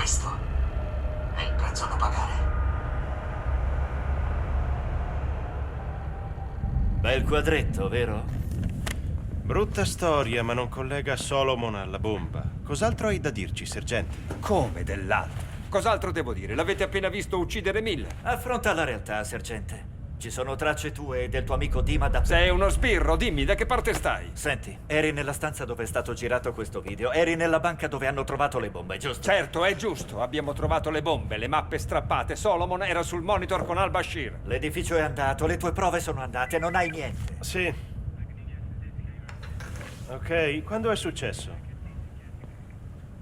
Questo è il prezzo da pagare. Bel quadretto, vero? Brutta storia, ma non collega Solomon alla bomba. Cos'altro hai da dirci, sergente? Come dell'altro? Cos'altro devo dire? L'avete appena visto uccidere Miller. Affronta la realtà, sergente. Ci sono tracce tue e del tuo amico Dima da... Sei uno sbirro, dimmi, da che parte stai? Senti, eri nella stanza dove è stato girato questo video. Eri nella banca dove hanno trovato le bombe, giusto? Certo, è giusto. Abbiamo trovato le bombe, le mappe strappate. Solomon era sul monitor con al-Bashir. L'edificio è andato, le tue prove sono andate, non hai niente. Sì. Ok, quando è successo?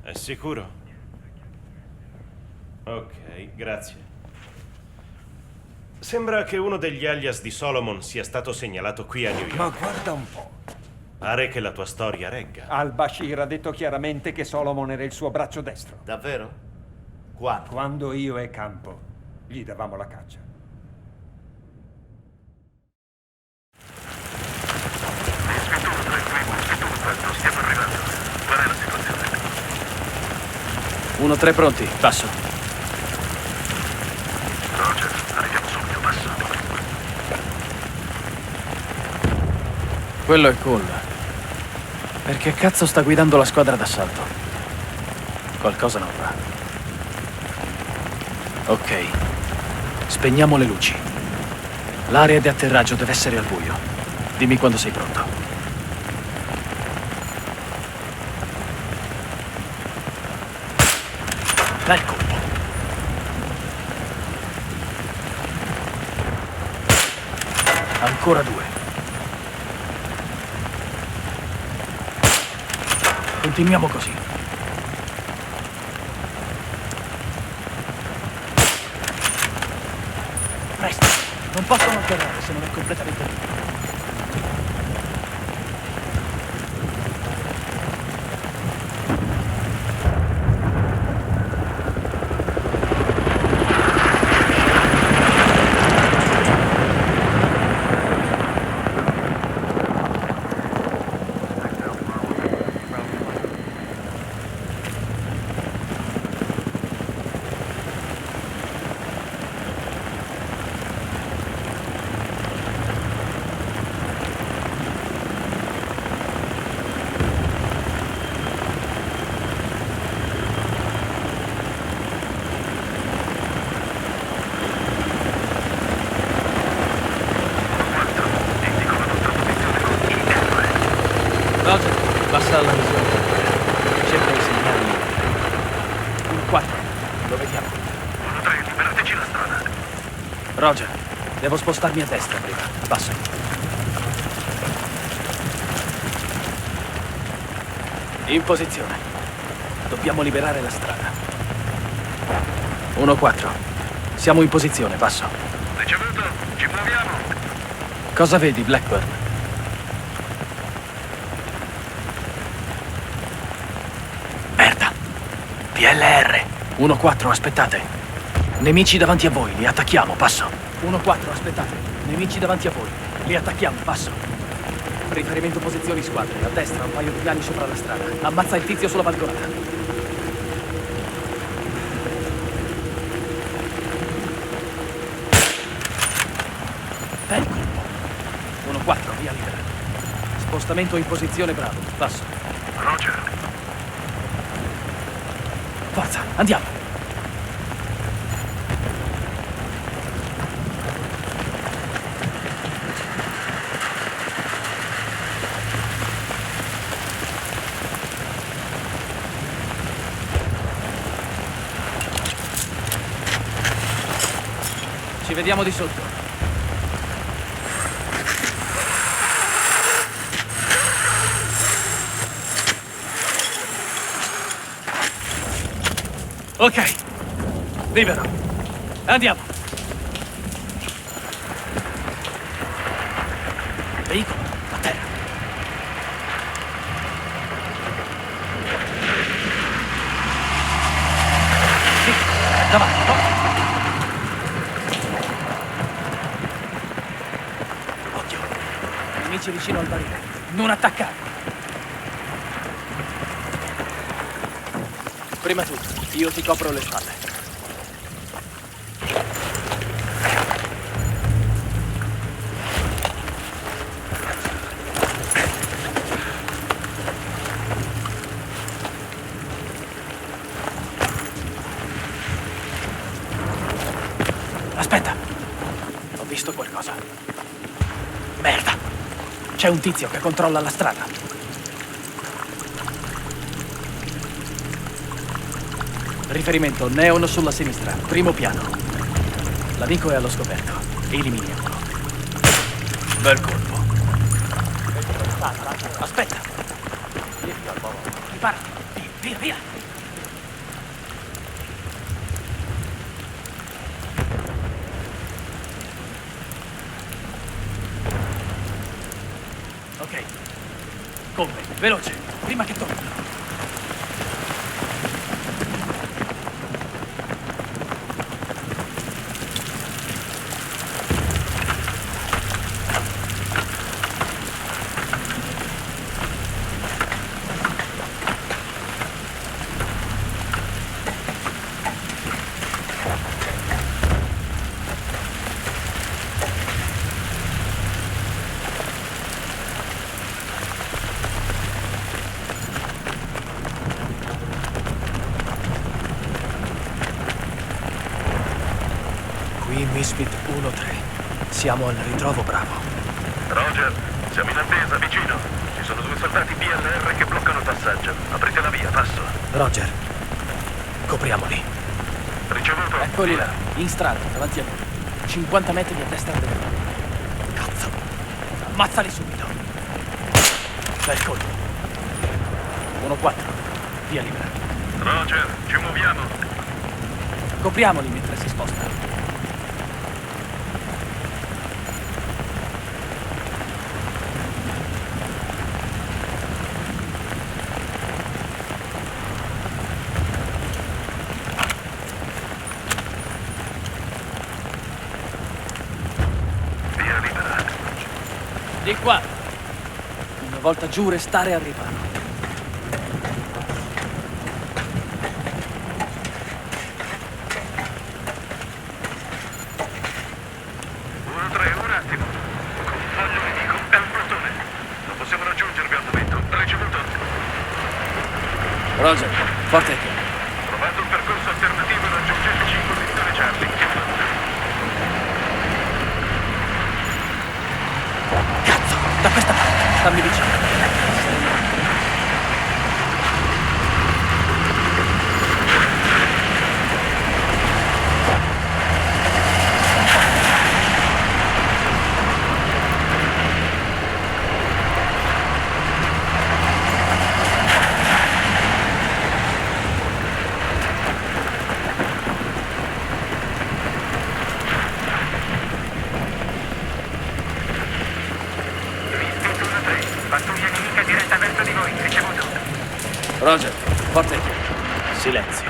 È sicuro? Ok, grazie. Sembra che uno degli alias di Solomon sia stato segnalato qui a New York. Ma guarda un po'. Pare che la tua storia regga. Al-Bashir ha detto chiaramente che Solomon era il suo braccio destro. Davvero? Quando? Quando io e Campo gli davamo la caccia. Stiamo arrivando. Qual è la situazione? 1-3 pronti, passo. Roger, arriviamo subito, passo. Quello è Cole. Perché cazzo sta guidando la squadra d'assalto? Qualcosa non va. Ok. Spegniamo le luci. L'area di atterraggio deve essere al buio. Dimmi quando sei pronto. Dai il colpo. Ancora 2. Continuiamo così. Presto, non possono atterrare se non è completamente buio. Roger, passa alla visione. Cerca i segnali. Un 4, lo vediamo. 1-3, liberateci la strada. Roger, devo spostarmi a destra prima. Passo. In posizione. Dobbiamo liberare la strada. 1-4. Siamo in posizione, passo. Ricevuto, ci muoviamo. Cosa vedi, Blackburn? Merda! PLR! 1-4, aspettate. Nemici davanti a voi, li attacchiamo, passo. 1-4, aspettate. Nemici davanti a voi, li attacchiamo, passo. Riferimento posizioni squadre, a destra un paio di piani sopra la strada. Ammazza il tizio sulla balconata. Bel colpo. 1-4, via libera. Spostamento in posizione bravo, passo. Roger. Forza, andiamo! Ci vediamo di sotto. Ok, libero. Andiamo. Veicolo, a terra. Sì, davanti, forza. Occhio, nemici vicino al barile. Non attaccare. Prima tu, io ti copro le spalle. Aspetta, ho visto qualcosa. Merda, c'è un tizio che controlla la strada. Riferimento, neon sulla sinistra, primo piano. L'amico è allo scoperto. Eliminiamolo. Bel colpo. Aspetta. Ripara. Via, via. Ok. Come? Veloce, prima che torni. Qui Misfit 1-3. Siamo al ritrovo Bravo. Roger, siamo in attesa, vicino. Ci sono 2 soldati BLR che bloccano il passaggio. Aprite la via, passo. Roger. Copriamoli. Ricevuto. Eccoli là, in strada, davanti a noi. 50 metri a destra del loro. Cazzo. Ammazzali subito. Bel colpo. 1-4. Via libera. Roger, ci muoviamo. Copriamoli mentre si sposta. Via libera. Di qua. Una volta giù restare al riparo. Un attimo. Convoglio nemico. È un plotone. Non possiamo raggiungervi al momento. Ricevuto. Roger, forte e chiaro. Trovato un percorso alternativo, raggiungeteci in posizione Charlie. Cazzo, da questa parte. Stammi vicino. Pattuglia nemica diretta verso di voi. Ricevuto. Roger, forte e chiaro. Silenzio.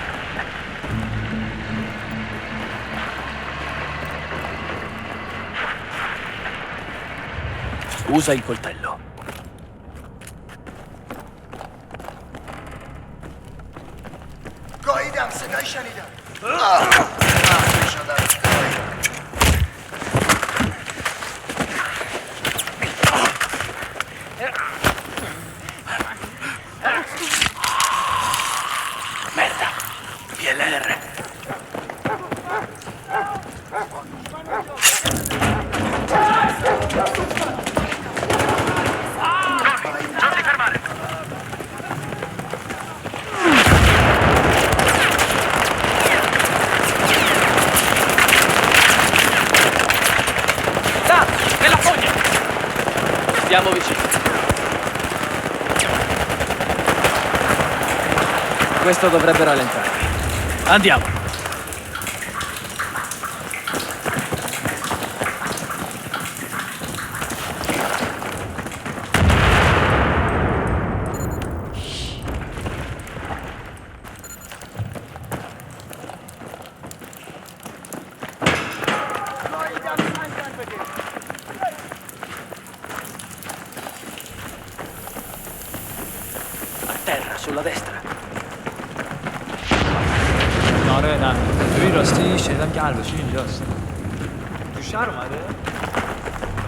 Usa il coltello. گاهیدم صدای شنیدم مخفی شدم Merda. PLR. Non ti fermare. Da! Nella fogna! Stiamo vicini. Questo dovrebbe rallentarli. Andiamo. A terra, sulla destra. آره نه ببین راستی شنیدم که الباشی اینجاست تو شهر اومده؟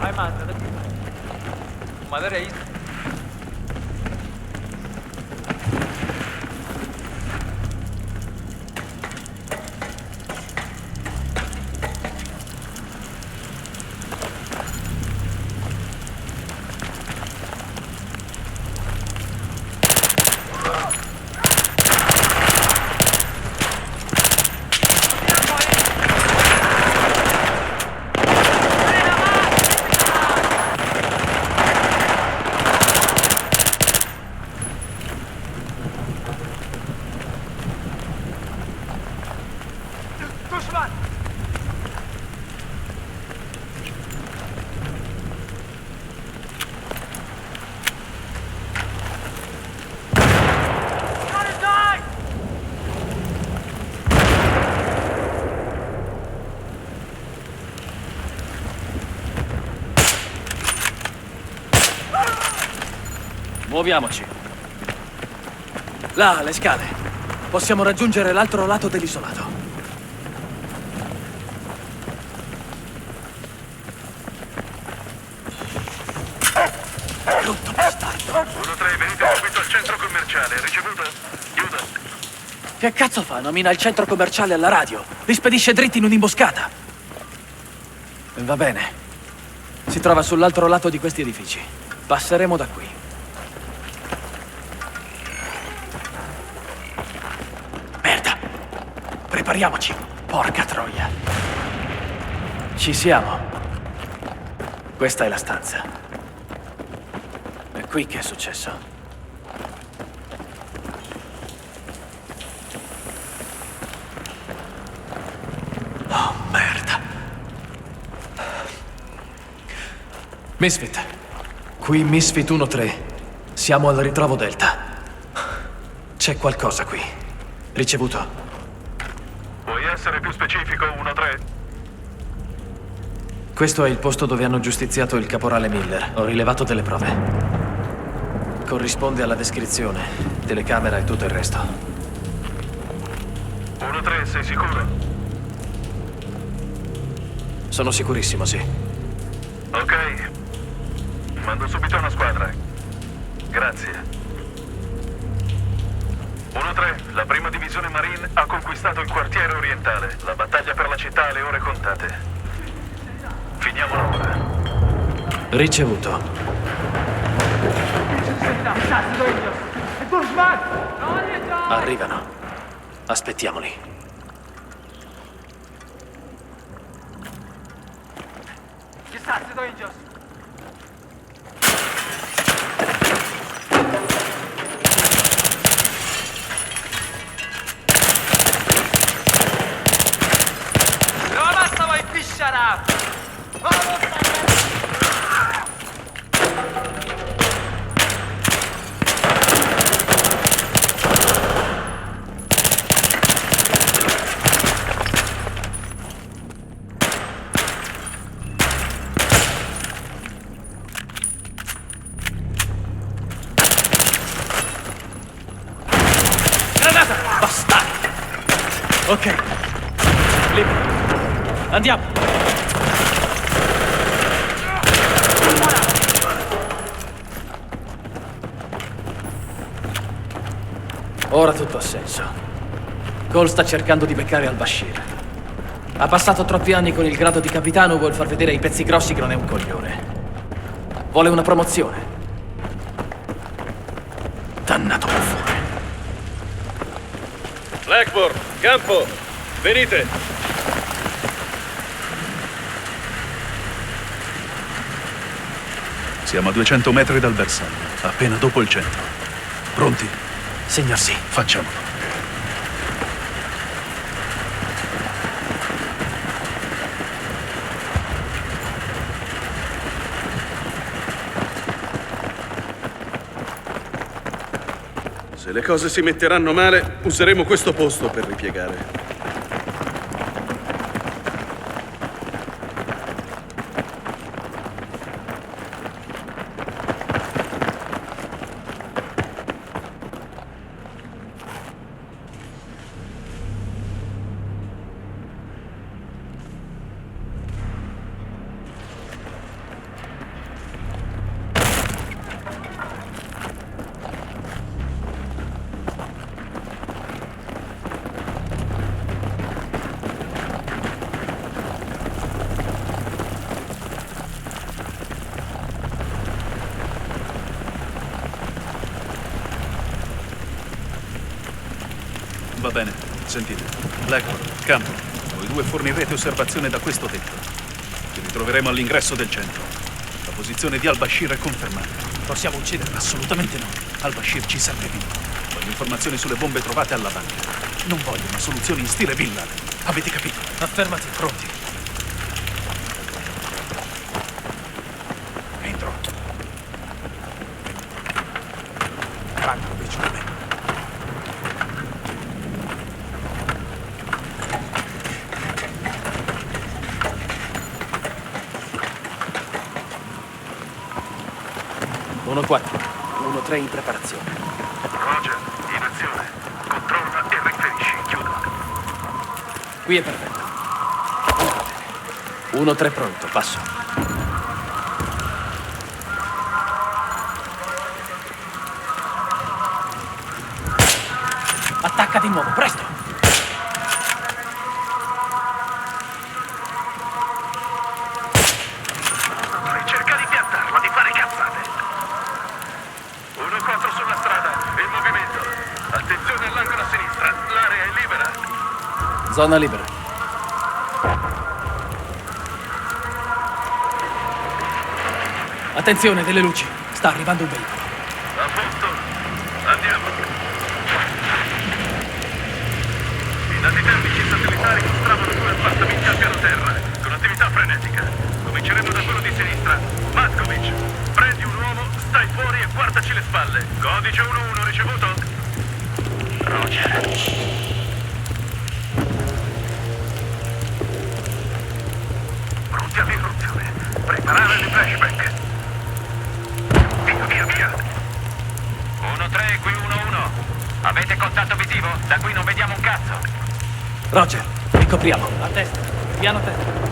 های منطقه اومده رئیس Muoviamoci. Là, le scale. Possiamo raggiungere l'altro lato dell'isolato. Brutto bastardo. 1-3, venite subito al centro commerciale. Ricevuto? Chiuda. Che cazzo fa? Nomina il centro commerciale alla radio. Li spedisce dritti in un'imboscata. Va bene. Si trova sull'altro lato di questi edifici. Passeremo da qui. Merda. Prepariamoci. Porca troia. Ci siamo. Questa è la stanza. È qui che è successo. Oh, merda. Misfit. Qui Misfit 1-3. Siamo al ritrovo Delta. C'è qualcosa qui. Ricevuto. Puoi essere più specifico, 1-3? Questo è il posto dove hanno giustiziato il caporale Miller. Ho rilevato delle prove. Corrisponde alla descrizione. Telecamera e tutto il resto. 1-3, sei sicuro? Sono sicurissimo, sì. Ok. Mando subito una squadra. Grazie. 1-3, la prima divisione Marine ha conquistato il quartiere orientale. La battaglia per la città ha le ore contate. Finiamola ora. Ricevuto. Arrivano. Aspettiamoli. Bastardi! Ok. Libero. Andiamo. Ora tutto ha senso. Cole sta cercando di beccare al-Bashir. Ha passato troppi anni con il grado di capitano, vuol far vedere ai pezzi grossi che non è un coglione. Vuole una promozione. Dannato buffone. Blackburn, campo! Venite! Siamo a 200 metri dal bersaglio, appena dopo il centro. Pronti? Signor sì. Facciamolo. Se le cose si metteranno male, useremo questo posto per ripiegare. Va bene, sentite. Blackburn, Campbell, voi due fornirete osservazione da questo tetto. Ci ritroveremo all'ingresso del centro. La posizione di al-Bashir è confermata. Possiamo ucciderlo? Assolutamente no. Al-Bashir ci serve vivo. Voglio informazioni sulle bombe trovate alla banca. Non voglio una soluzione in stile Bin Laden. Avete capito? Affermati. Pronti? Entro. Brankovic con me. Uno 4, 1-3 in preparazione. Roger, in azione. Controlla e riferisci. Chiudo. Qui è perfetto. 1-3 pronto, passo. Attacca di nuovo, presto! Cerca di piantarla, di fare cazzate. 1-4 sulla strada, in movimento. Attenzione all'angolo a sinistra, l'area è libera. Zona libera. Attenzione, delle luci. Sta arrivando un veicolo. A posto, andiamo. I dati termici satellitari mostravano 2 appartamenti al piano terra, con attività frenetica. Cominceremo da quello di sinistra. Matkovic, prendi un uomo, stai fuori e guardaci le spalle. Codice 1-1 ricevuto? Roger. Pronti all'irruzione. Preparare le flashback. Via. 1-3, qui 1-1. Avete contatto visivo? Da qui non vediamo un cazzo. Roger, ricopriamo. A destra, piano terra.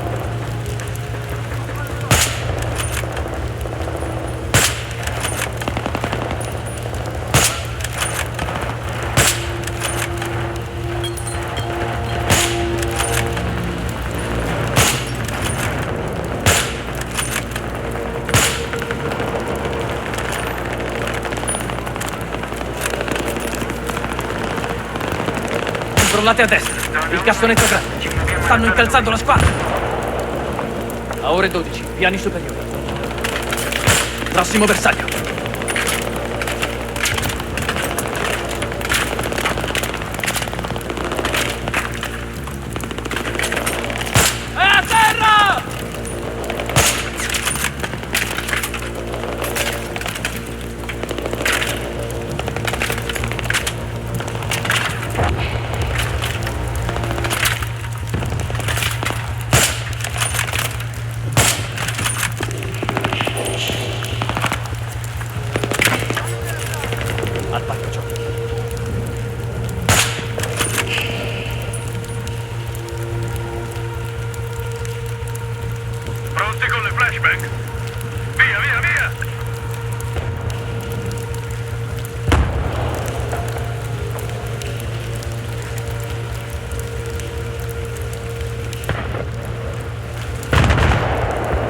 Controllate a destra, il cassonetto grande. Stanno incalzando la squadra. A ore 12, piani superiori. Prossimo bersaglio. È a terra! Al parco giochi. Pronti con le flashbang? Via!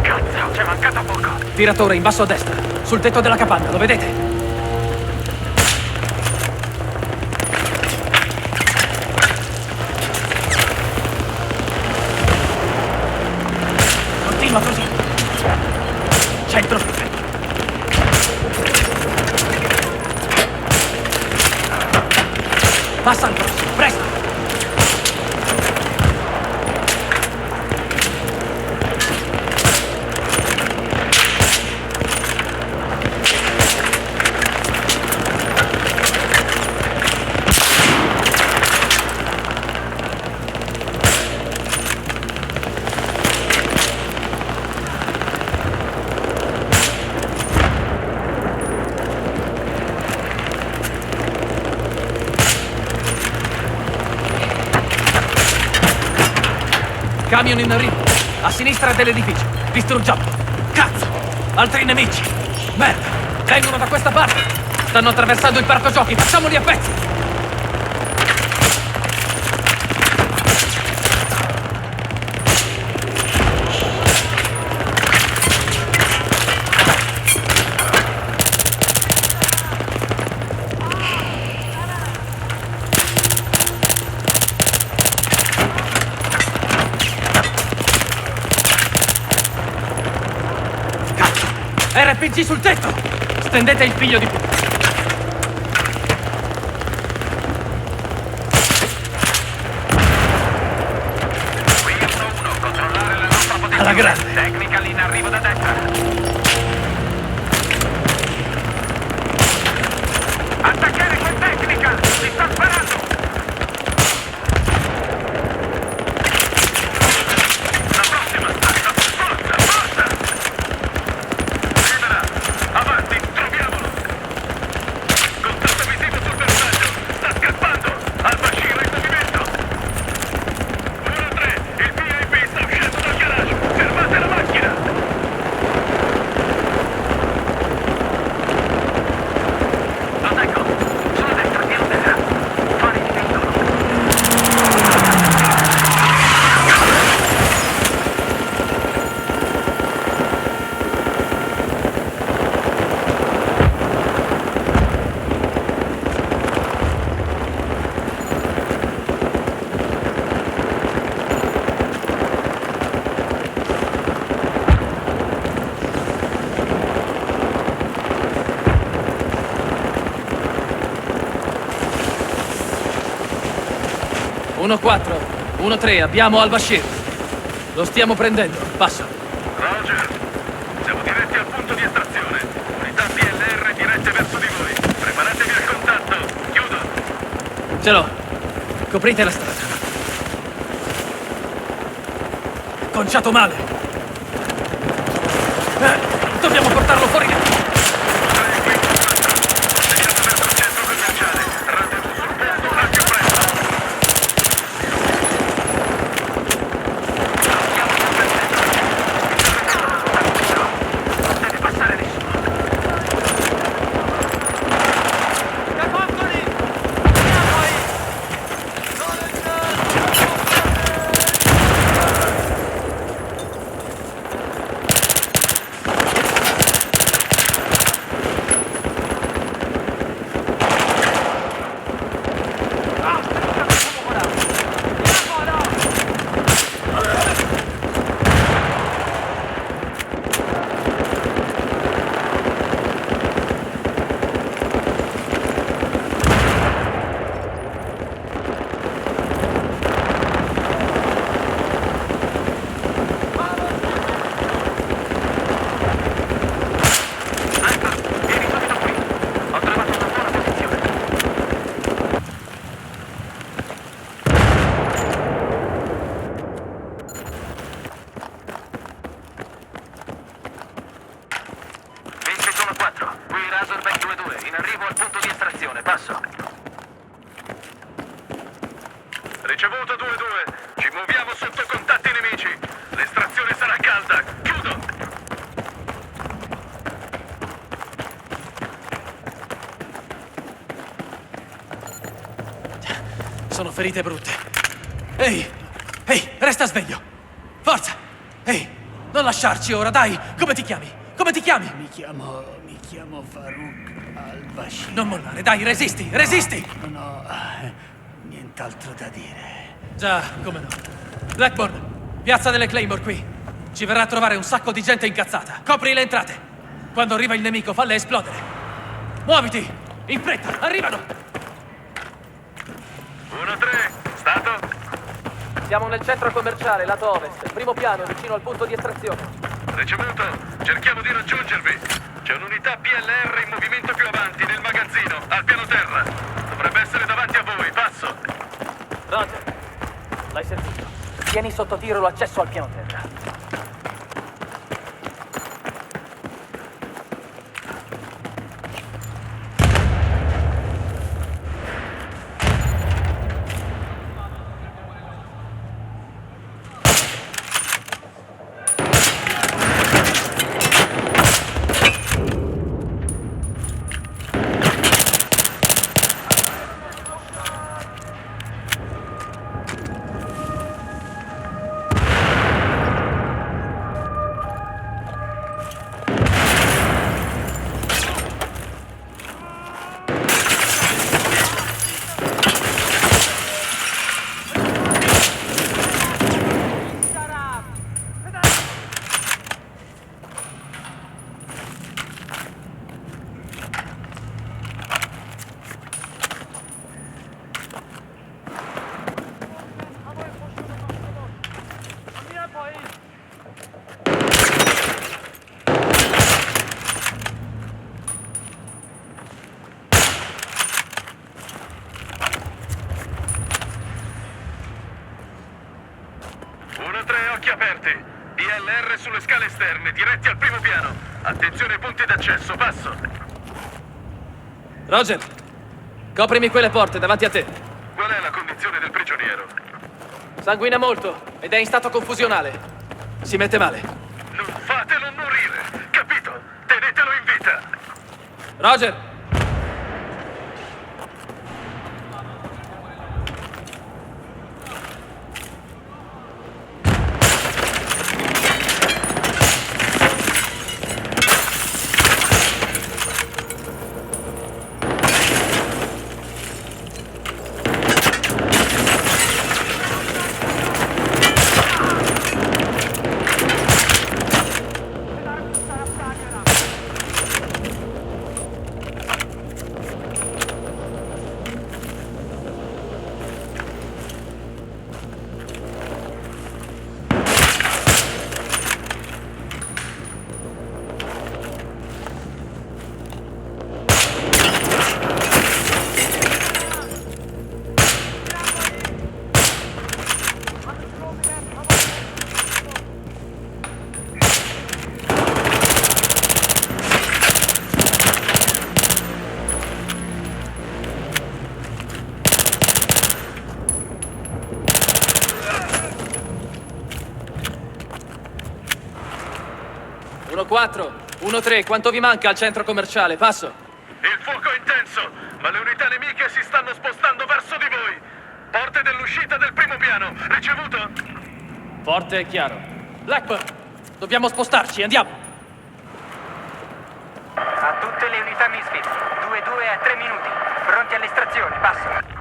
Cazzo, c'è mancato poco. Tiratore in basso a destra, sul tetto della capanna, lo vedete? Continua così. Centro. Passa al prossimo, presto. Camion in arrivo. A sinistra dell'edificio. Distruggiamo. Cazzo! Altri nemici. Merda! Vengono da questa parte. Stanno attraversando il parco giochi. Facciamoli a pezzi. RPG sul tetto! Stendete il figlio di puttana! Qui 1-1, controllare la nostra posizione. Alla grande! Technical in arrivo da destra. Attaccare quel technical! Si sta sparando! La prossima! Forza! Forza! Libera! Avanti! Troviamolo! Contatto visivo sul bersaglio! Sta scappando! Al-Bashir in movimento! 1-3! Il VIP sta uscendo dal garage! Fermate la macchina! Lo tengo! Sulla destra, piano terra! Fare di veicolo! 1-4, 1-3, abbiamo Al-Bashir. Lo stiamo prendendo. Passo. Roger! Siamo diretti al punto di estrazione. Unità PLR dirette verso di voi. Preparatevi al contatto. Chiudo. Ce l'ho. Coprite la strada. Conciato male. Dobbiamo portarlo fuori. Seguiamo verso il centro commerciale. Rendezvous sul punto al più presto. Non deve passare nessuno. Vieni subito qui. Ho trovato una buona posizione. Vinci sono 4. Qui Razorback 2-2. In arrivo al punto di estrazione. Passo. Ricevuto 2-2. Ci muoviamo sotto contatti nemici. L'estrazione sarà calda. Chiudo. Sono ferite brutte. Ehi! Ehi, resta sveglio! Forza! Ehi, non lasciarci ora, dai! Come ti chiami? Come ti chiami? Mi chiamo Farouk Al-Bashir. Non mollare, dai, resisti! Resisti! Non ho nient'altro da dire. Già, come no. Blackburn, piazza delle Claymore qui. Ci verrà a trovare un sacco di gente incazzata. Copri le entrate. Quando arriva il nemico, falle esplodere. Muoviti! In fretta, arrivano! 1-3. Stato? Siamo nel centro commerciale, lato ovest, primo piano, vicino al punto di estrazione. Ricevuto. Cerchiamo di raggiungervi. C'è un'unità PLR in movimento più avanti, nel magazzino, al piano terra. Dovrebbe essere davanti a voi. Passo. Roger, l'hai sentito. Tieni sotto tiro l'accesso al piano terra. Occhi aperti. ILR sulle scale esterne, diretti al primo piano. Attenzione ai punti d'accesso, passo. Roger, coprimi quelle porte davanti a te. Qual è la condizione del prigioniero? Sanguina molto ed è in stato confusionale. Si mette male. Non fatelo morire, capito? Tenetelo in vita. Roger! Uno 4, 1-3, quanto vi manca al centro commerciale? Passo. Il fuoco è intenso, ma le unità nemiche si stanno spostando verso di voi. Porte dell'uscita del primo piano, ricevuto? Forte e chiaro. Blackburn, dobbiamo spostarci, andiamo. A tutte le unità Misfit, 2-2 a 3 minuti. Pronti all'estrazione, passo.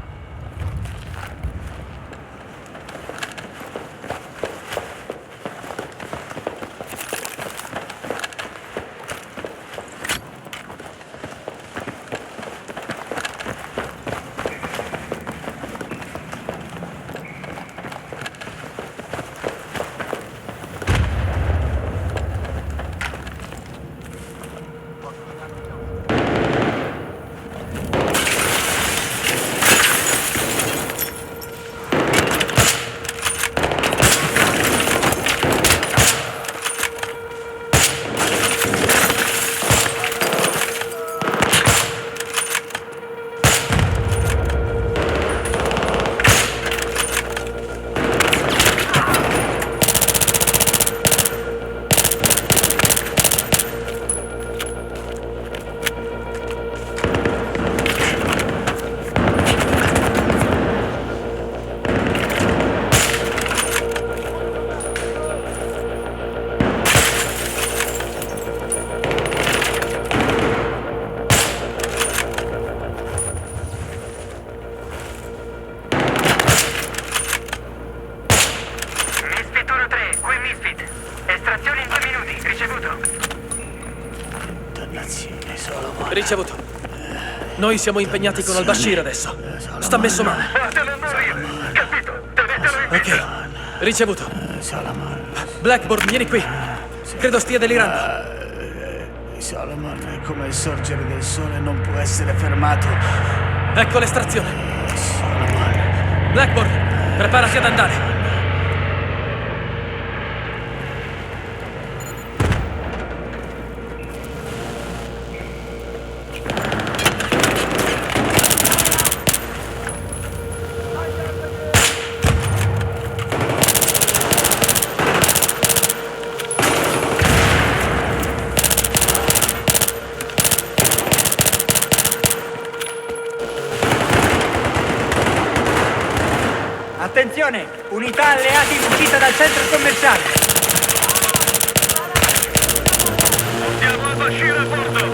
Ricevuto. Noi siamo impegnati con Al-Bashir adesso. Sta messo male. Fatelo morire, capito? Tenetelo in vita. Ok, ricevuto. Blackburn, vieni qui. Credo stia delirando. Solomon è come il sorgere del sole, non può essere fermato. Ecco l'estrazione. Blackburn, preparati ad andare. Attenzione! Unità alleati in uscita dal centro commerciale! Portiamo Al-Bashir a bordo!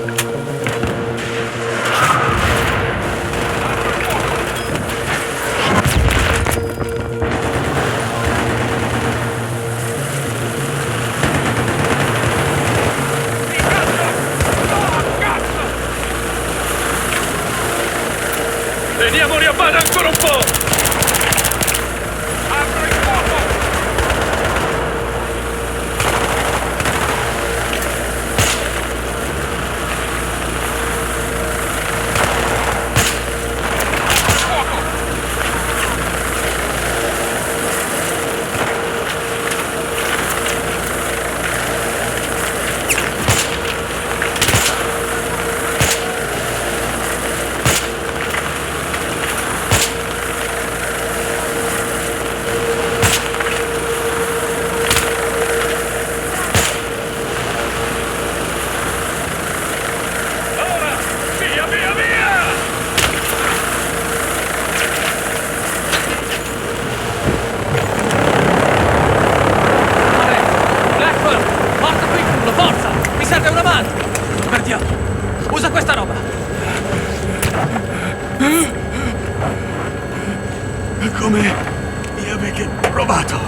Teniamoli a bada ancora un po'! come mi avete provato.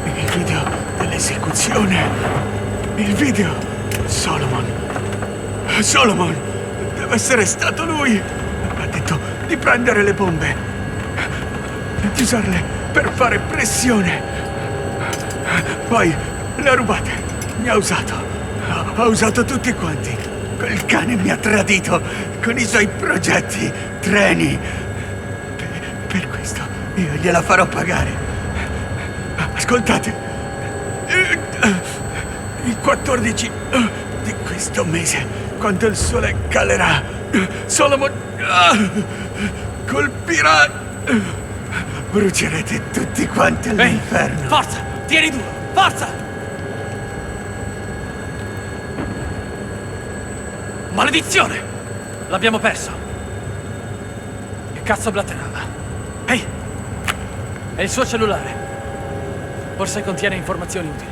Il video dell'esecuzione. Il video. Solomon. Deve essere stato lui. Ha detto di prendere le bombe. E di usarle per fare pressione. Poi le ha rubate. Mi ha usato. Ha usato tutti quanti. Quel cane mi ha tradito con i suoi progetti, treni. Per questo io gliela farò pagare. Ascoltate. Il 14 di questo mese, quando il sole calerà, Solomon colpirà. Brucerete tutti quanti all'inferno. Forza! Tieni duro! Forza! Maledizione! L'abbiamo perso. Che cazzo blatterava? Ehi! È il suo cellulare. Forse contiene informazioni utili.